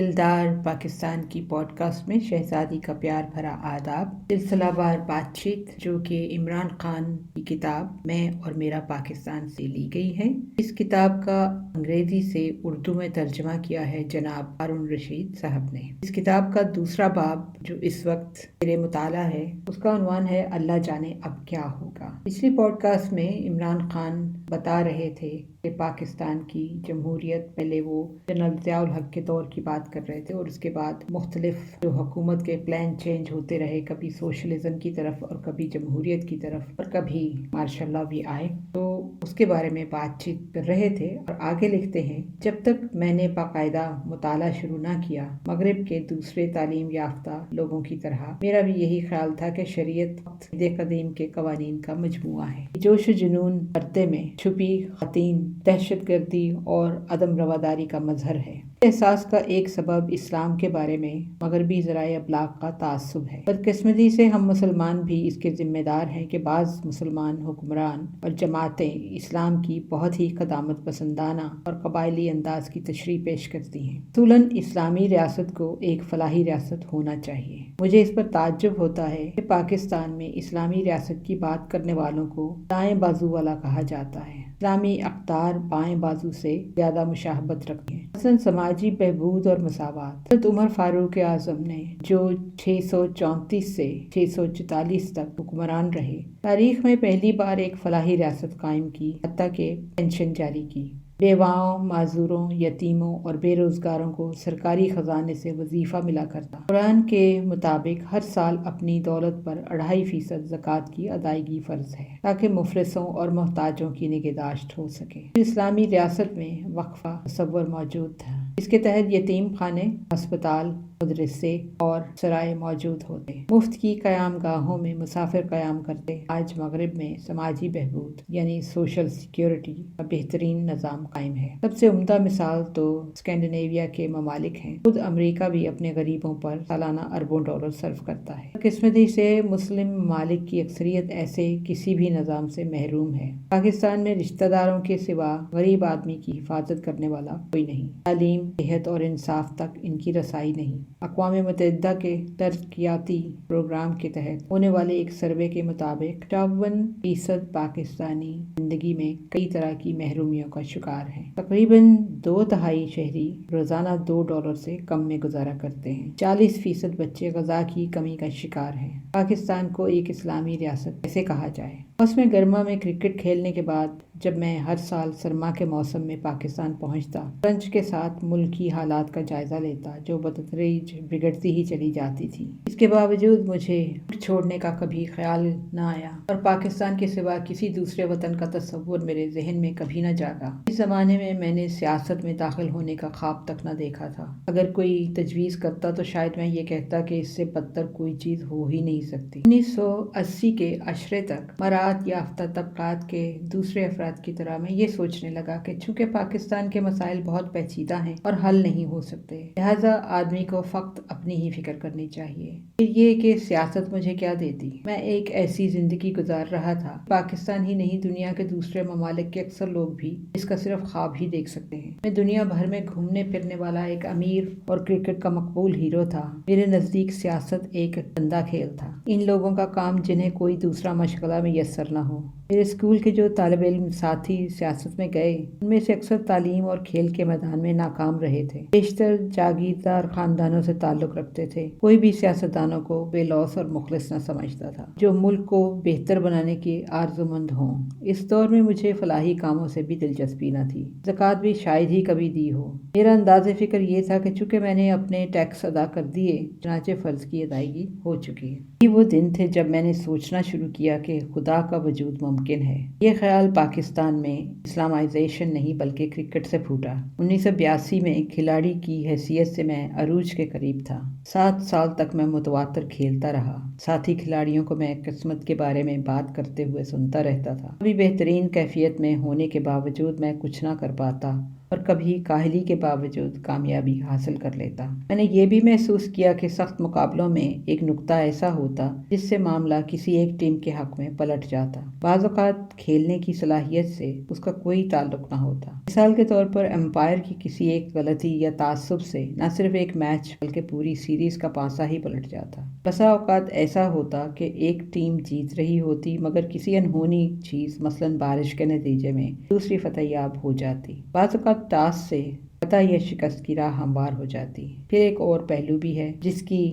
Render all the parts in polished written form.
दिलदार पाकिस्तान की पॉडकास्ट में शहजादी का प्यार भरा आदाब। सिलसिलावार बातचीत जो कि इमरान खान की किताब मैं और मेरा पाकिस्तान से ली गई है। इस किताब का अंग्रेजी से उर्दू में तर्जमा किया है जनाब हारून रशीद साहब ने। इस किताब का दूसरा बाब जो इस वक्त मेरे मुताला है उसका उन्वान है अल्लाह जाने अब क्या होगा। पिछली पॉडकास्ट में इमरान खान बता रहे थे कि पाकिस्तान की जमहूरियत, पहले वो जनरल ज़ियाउल हक के दौर की बात कर रहे थे और उसके बाद मुख्तलिफ जो हुकूमत के प्लान चेंज होते रहे, कभी सोशलिज्म की तरफ और कभी जमहूरियत की तरफ और कभी मार्शल लॉ भी आए, तो उसके बारे में बातचीत कर रहे थे। और आगे लिखते हैं, जब तक मैंने बाकायदा मुताला शुरू ना किया मगरिब के दूसरे तालीम याफ्ता लोगों की तरह, मेरा भी यही ख्याल था कि शरीयत कदीम के कवानीन का मजमुआ है। जोश जुनून पर्दे में छुपी खातीन दहशतगर्दी और अदम रवादारी का मजहर है। एहसास का एक सबब इस्लाम के बारे में मगरबी ज़राए अबलाग का तासुब है। बदकिस्मती से हम मुसलमान भी इसके जिम्मेदार हैं कि बाज़ मुसलमान हुक्मरान और जमातें इस्लाम की बहुत ही कदामत पसंदाना और कबायली अंदाज की तशरीह पेश करती हैं। असूलन इस्लामी रियासत को एक फलाही रियासत होना चाहिए। मुझे इस पर ताज्जुब होता है कि पाकिस्तान में इस्लामी रियासत की बात करने वालों को दाएं बाजू वाला कहा जाता है। इस्लामी अख्तार बाएं बाजू से ज़्यादा मुशाहबत रखते हैं, मसलन समाजी बहबूद और मसावात। हज़रत उमर फारूक आज़म ने जो 634 से 644 तक हुक्मरान रहे, तारीख में पहली बार एक फलाही रियासत कायम की, हत्ता के पेंशन जारी की। बेवाओं, माजूरों, यतीमों और बेरोजगारों को सरकारी खजाने से वजीफा मिला करता। कुरान के मुताबिक हर साल अपनी दौलत पर 2.5% ज़कात की अदायगी फ़र्ज है ताकि मुफलिसों और मोहताजों की निगहदाश्त हो सके। इस्लामी रियासत में वक्फा तसव्वुर मौजूद था। इसके तहत यतीम खाने, अस्पताल, मदरसे और सराय मौजूद होते। मुफ्त की क़याम गाहों में मुसाफिर क़याम करते। आज मगरिब में समाजी बहबूद यानी सोशल सिक्योरिटी का बेहतरीन निज़ाम कायम है। सबसे उम्दा मिसाल तो स्कैंडिनेविया के ममालिक हैं। खुद अमेरिका भी अपने गरीबों पर सालाना अरबों डॉलर सर्व करता है। किस्मती से मुस्लिम ममालिक की अक्सरियत ऐसे किसी भी निज़ाम से महरूम है। पाकिस्तान में रिश्तेदारों के सिवा गरीब आदमी की हिफाजत करने वाला कोई नहीं। तालीम, सेहत और इंसाफ तक इनकी रसाई नहीं। अक़वाम मुत्तहिदा के तरक्याती प्रोग्राम के तहत होने वाले एक सर्वे के मुताबिक 54% पाकिस्तानी जिंदगी में कई तरह की महरूमियों का शिकार हैं। तकरीबन 2/3 शहरी रोजाना $2 से कम में गुजारा करते हैं। 40% बच्चे ग़िज़ा की कमी का शिकार हैं। पाकिस्तान को एक इस्लामी रियासत कैसे कहा जाए? मौसम गर्मा में क्रिकेट खेलने के बाद जब मैं हर साल सरमा के मौसम में पाकिस्तान पहुंचता, रंज के साथ मुल्क की हालात का जायजा लेता जो बतदरीज बिगड़ती ही चली जाती थी। इसके बावजूद मुझे छोड़ने का कभी ख्याल न आया और पाकिस्तान के सिवा किसी दूसरे वतन का तस्वुर मेरे जहन में कभी न जागा। इस जमाने में मैंने सियासत में दाखिल होने का ख्वाब तक न देखा था। अगर कोई तजवीज़ करता तो शायद मैं ये कहता कि इससे बदतर कोई चीज़ हो ही नहीं सकती। 1980 के अशरे तक मरात याफ्ता तबकात के दूसरे अफराद की तरह मैं ये सोचने लगा कि चूंकि पाकिस्तान के मसाइल बहुत पेचीदा हैं और हल नहीं हो सकते, लिहाजा आदमी को फक्त अपनी ही फिक्र करनी चाहिए। फिर ये कि सियासत मुझे क्या देती। मैं एक ऐसी जिंदगी गुजार रहा था, पाकिस्तान ही नहीं दुनिया के दूसरे ममालिक के अक्सर लोग भी इसका सिर्फ ख्वाब ही देख सकते हैं। मैं दुनिया भर में घूमने फिरने वाला एक अमीर और क्रिकेट का मकबूल हीरो था। मेरे नजदीक सियासत एक गंदा खेल था। इन लोगों का काम जिन्हें कोई दूसरा मशगला मैसर न हो। मेरे स्कूल के जो तालिब इल्म साथी सियासत में गए, उनमें से अक्सर तालीम और खेल के मैदान में नाकाम रहे थे। बेशतर जागीरदार खानदानों से ताल्लुक रखते थे। कोई भी सियासतदानों को बेलौस और मुखलिस न समझता था, जो मुल्क को बेहतर बनाने के आरज़ूमंद हों। इस दौर में मुझे फलाही कामों से भी दिलचस्पी न थी। ज़कात भी शायद ही कभी दी हो। मेरा अंदाज़े फ़िक्र ये था कि चूँकि मैंने अपने टैक्स अदा कर दिए, चनाचे फ़र्ज की अदायगी हो चुकी है। ये वो दिन थे जब मैंने सोचना शुरू किया कि खुदा का वजूद मुमकिन है। ये ख्याल पाकिस्तान में इस्लामाइजेशन नहीं बल्कि क्रिकेट से फूटा। 1982 में खिलाड़ी की हैसियत से मैं अरूज के करीब था। 7 साल तक मैं मुतवातर खेलता रहा। साथी खिलाड़ियों को मैं किस्मत के बारे में बात करते हुए सुनता रहता था। अभी बेहतरीन कैफियत में होने के बावजूद मैं कुछ ना कर पाता اور کبھی کاہلی کے باوجود کامیابی حاصل کر لیتا۔ میں نے یہ بھی محسوس کیا کہ سخت مقابلوں میں ایک نقطہ ایسا ہوتا جس سے معاملہ کسی ایک ٹیم کے حق میں پلٹ جاتا۔ بعض اوقات کھیلنے کی صلاحیت سے اس کا کوئی تعلق نہ ہوتا۔ مثال کے طور پر امپائر کی کسی ایک غلطی یا تعصب سے نہ صرف ایک میچ بلکہ پوری سیریز کا پانسا ہی پلٹ جاتا۔ بسا اوقات ایسا ہوتا کہ ایک ٹیم جیت رہی ہوتی مگر کسی انہونی چیز مثلاً بارش کے نتیجے میں دوسری فتح یاب ہو جاتی۔ بعض اوقات ٹاس سے فتح یا شکست کی راہ ہموار ہو جاتی۔ پھر ایک اور پہلو بھی ہے جس کی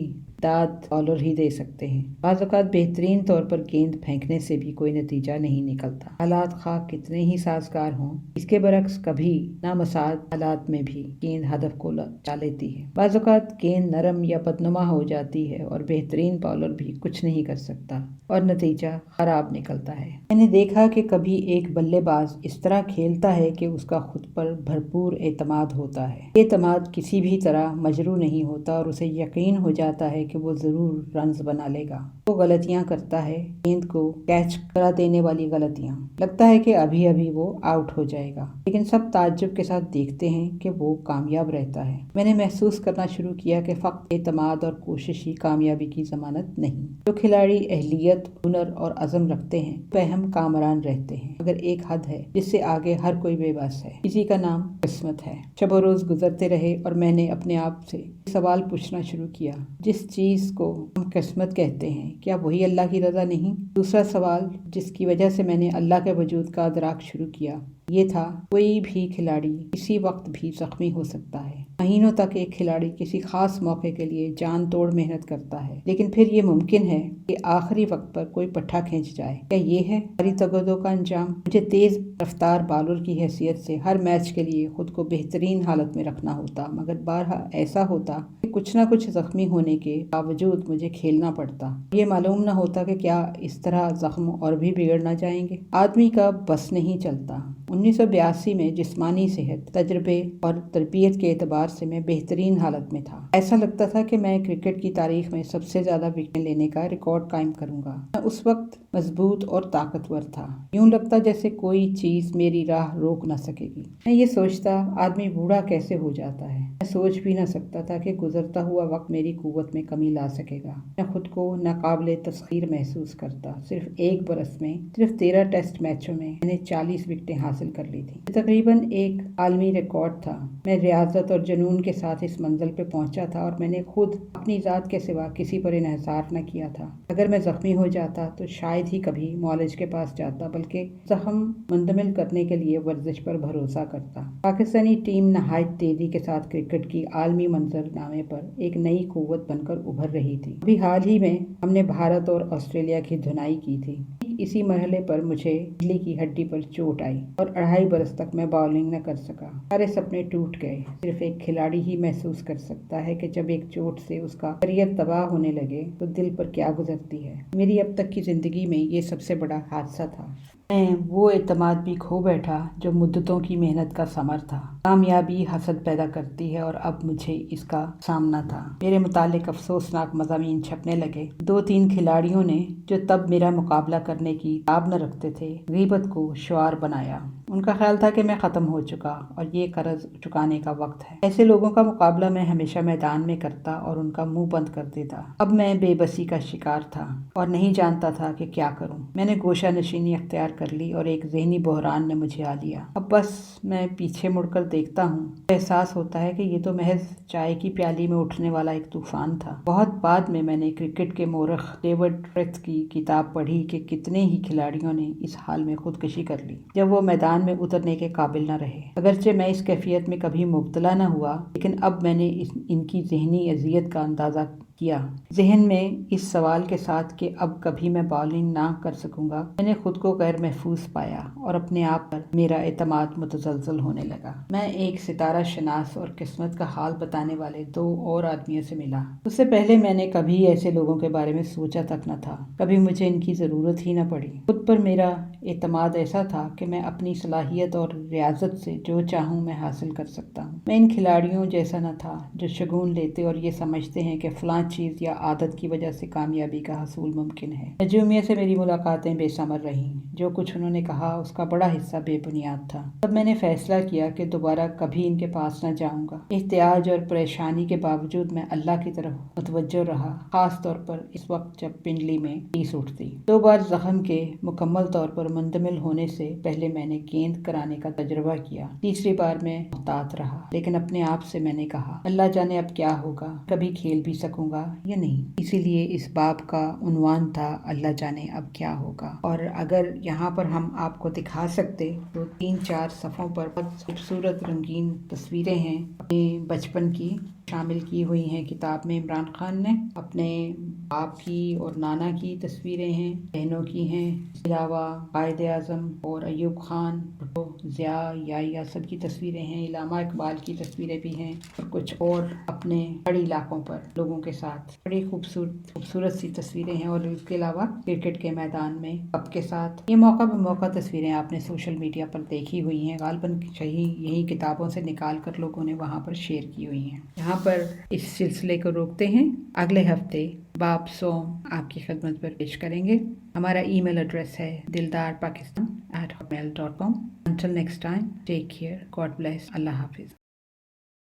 داد بالر ہی دے سکتے ہیں۔ بعض اوقات بہترین طور پر گیند پھینکنے سے بھی کوئی نتیجہ نہیں نکلتا، حالات خواہ کتنے ہی سازگار ہوں۔ اس کے برعکس کبھی نامساعد حالات میں بھی گیند ہدف کو چا لیتی ہے۔ بعض اوقات گیند نرم یا بدنما ہو جاتی ہے اور بہترین بالر بھی کچھ نہیں کر سکتا اور نتیجہ خراب نکلتا ہے۔ میں نے دیکھا کہ کبھی ایک بلے باز اس طرح کھیلتا ہے کہ اس کا خود پر بھرپور اعتماد ہوتا ہے۔ یہ اعتماد کسی بھی طرح مجروح نہیں ہوتا اور اسے یقین ہو جاتا ہے کہ وہ ضرور رنز بنا لے گا۔ وہ غلطیاں کرتا ہے، گیند کو کیچ کرا دینے والی غلطیاں، لگتا ہے کہ ابھی ابھی وہ آؤٹ ہو جائے گا، لیکن سب تعجب کے ساتھ دیکھتے ہیں کہ وہ کامیاب رہتا ہے۔ میں نے محسوس کرنا شروع کیا کہ فقط اعتماد اور کوشش ہی کامیابی کی ضمانت نہیں۔ جو کھلاڑی اہلیت، ہنر اور عزم رکھتے ہیں وہ اہم کامران رہتے ہیں، مگر ایک حد ہے جس سے آگے ہر کوئی بے بس ہے۔ اسی کا نام قسمت ہے۔ شب و روز گزرتے رہے اور میں نے اپنے آپ سے سوال پوچھنا شروع کیا، جس چیز کو ہم قسمت کہتے ہیں کیا وہی اللہ کی رضا نہیں؟ دوسرا سوال جس کی وجہ سے میں نے اللہ کے وجود کا ادراک شروع کیا یہ تھا، کوئی بھی کھلاڑی کسی وقت بھی زخمی ہو سکتا ہے۔ مہینوں تک ایک کھلاڑی کسی خاص موقع کے لیے جان توڑ محنت کرتا ہے، لیکن پھر یہ ممکن ہے کہ آخری وقت پر کوئی پٹھا کھینچ جائے۔ کیا یہ ہے ہماری تگدو کا انجام؟ مجھے تیز رفتار بالر کی حیثیت سے ہر میچ کے لیے خود کو بہترین حالت میں رکھنا ہوتا، مگر بارہا ایسا ہوتا کہ کچھ نہ کچھ زخمی ہونے کے باوجود مجھے کھیلنا پڑتا۔ یہ معلوم نہ ہوتا کہ کیا اس طرح زخم اور بھی بگڑ نہ جائیں گے۔ آدمی کا بس نہیں چلتا۔ 1982 میں جسمانی صحت، تجربے اور تربیت کے اعتبار سے میں بہترین حالت میں تھا۔ ایسا لگتا تھا کہ میں کرکٹ کی تاریخ میں سب سے زیادہ وکٹیں لینے کا ریکارڈ قائم کروں گا۔ میں اس وقت مضبوط اور طاقتور تھا، یوں لگتا جیسے کوئی چیز میری راہ روک نہ سکے گی۔ میں یہ سوچتا آدمی بوڑھا کیسے ہو جاتا ہے۔ میں سوچ بھی نہ سکتا تھا کہ گزرتا ہوا وقت میری قوت میں کمی لا سکے گا۔ میں خود کو ناقابل تسخیر محسوس کرتا۔ صرف ایک برس میں، صرف 13 ٹیسٹ میچوں میں میں نے 40 وکٹیں حاصل کر لی تھی۔ یہ تقریباً ایک عالمی ریکارڈ تھا۔ میں ریاضت اور جنون کے ساتھ اس منزل پہ پہنچا تھا اور میں نے خود اپنی ذات کے سوا کسی پر انحصار نہ کیا تھا۔ اگر میں زخمی ہو جاتا تو شاید ہی کبھی معالج کے پاس جاتا، بلکہ زخم منتقل کرنے کے لیے ورزش پر بھروسہ کرتا۔ پاکستانی ٹیم نہایت تیزی کے ساتھ کرکٹ کی عالمی منظر نامے پر ایک نئی قوت بن کر ابھر رہی تھی۔ ابھی حال ہی میں ہم نے بھارت اور آسٹریلیا کی دھنائی کی تھی۔ اسی مرحلے پر مجھے ہڈی کی ہڈی پر چوٹ آئی اور 2.5 برس تک میں باؤلنگ نہ کر سکا۔ سارے سپنے ٹوٹ گئے۔ صرف ایک کھلاڑی ہی محسوس کر سکتا ہے کہ جب ایک چوٹ سے اس کا کیریئر تباہ ہونے لگے تو دل پر کیا گزرتی ہے۔ میری اب تک کی زندگی میں یہ سب سے بڑا حادثہ تھا۔ میں وہ اعتماد بھی کھو بیٹھا جو مدتوں کی محنت کا ثمر تھا۔ کامیابی حسد پیدا کرتی ہے اور اب مجھے اس کا سامنا تھا۔ میرے متعلق افسوسناک مضامین چھپنے لگے۔ 2-3 کھلاڑیوں نے جو تب میرا مقابلہ کرنے کی تاب نہ رکھتے تھے، غیبت کو شعار بنایا۔ ان کا خیال تھا کہ میں ختم ہو چکا اور یہ قرض چکانے کا وقت ہے۔ ایسے لوگوں کا مقابلہ میں ہمیشہ میدان میں کرتا اور ان کا منہ بند کر دیتا۔ اب میں بے بسی کا شکار تھا اور نہیں جانتا تھا کہ کیا کروں۔ میں نے گوشہ نشینی اختیار کر لی اور ایک ذہنی بحران نے مجھے آ لیا۔ اب بس میں پیچھے مڑ کر دیکھتا ہوں، احساس ہوتا ہے کہ یہ تو محض چائے کی پیالی میں اٹھنے والا ایک طوفان تھا۔ بہت بعد میں نے کرکٹ کے مورخ ڈیوڈ فرتھ کی کتاب پڑھی کہ کتنے ہی کھلاڑیوں نے اس حال میں خودکشی کر لی جب وہ میدان میں اترنے کے قابل نہ رہے۔ اگرچہ میں اس کیفیت میں کبھی مبتلا نہ ہوا، لیکن اب میں نے ان کی ذہنی اذیت کا اندازہ کیا۔ ذہن میں اس سوال کے ساتھ کہ اب کبھی میں باؤلنگ نہ کر سکوں گا، میں نے خود کو غیر محفوظ پایا اور اپنے آپ پر میرا اعتماد متزلزل ہونے لگا۔ میں ایک ستارہ شناس اور قسمت کا حال بتانے والے 2 اور آدمیوں سے ملا۔ اس سے پہلے میں نے کبھی ایسے لوگوں کے بارے میں سوچا تک نہ تھا، کبھی مجھے ان کی ضرورت ہی نہ پڑی۔ خود پر میرا اعتماد ایسا تھا کہ میں اپنی صلاحیت اور ریاضت سے جو چاہوں میں حاصل کر سکتا ہوں۔ میں ان کھلاڑیوں جیسا نہ تھا جو شگون لیتے اور یہ سمجھتے ہیں کہ فلاں पांच चीज़ या आदत की वजह से कामयाबी का हसूल मुमकिन है। नजूमिया से मेरी मुलाकातें बेसमर रहीं। जो कुछ उन्होंने कहा उसका बड़ा हिस्सा बेबुनियाद था। तब मैंने फैसला किया कि दोबारा कभी इनके पास न जाऊंगा। एहतियाज और परेशानी के बावजूद मैं अल्लाह की तरफ मुतवज्जो रहा, खास तौर पर इस वक्त जब पिंडली में टीस उठती। 2 बार जख्म के मुकम्मल तौर पर मुंतमिल होने से पहले मैंने गेंद कराने का तजुर्बा किया। तीसरी बार मैं मुहतात रहा, लेकिन अपने आप से मैंने कहा अल्लाह जाने अब क्या होगा, कभी खेल भी सकूंगा या नहीं। इसीलिए इस बाब का उन्वान था अल्लाह जाने अब क्या होगा। और अगर यहाँ पर हम आपको दिखा सकते तो 3-4 सफ़ों पर बहुत खूबसूरत रंगीन तस्वीरें हैं अपने बचपन की शामिल की हुई हैं किताब में। इमरान खान ने अपने बाप की और नाना की तस्वीरें हैं, बहनों की हैं, इसके अलावा कायद आज़म और अयूब खान, भुट्टो, ज़िया, याहिया सब की तस्वीरें हैं। इलामा इकबाल की तस्वीरें भी हैं और कुछ और अपने पहाड़ी इलाकों पर लोगों के साथ बड़ी खूबसूरत सी तस्वीरें हैं। और इसके अलावा क्रिकेट के मैदान में कप के साथ। ये मौका बमौका तस्वीरें आपने सोशल मीडिया पर देखी हुई हैं, गालबन यही किताबों से निकाल कर लोगों ने वहाँ पर शेयर की हुई हैं। यहाँ पर इस सिलसिले को रोकते हैं। अगले हफ्ते बाब सोम आपकी खिदमत पर पेश करेंगे। हमारा ईमेल एड्रेस है dildarpakistan@hotmail.com। Until next time, take care, God bless, Allah Hafiz.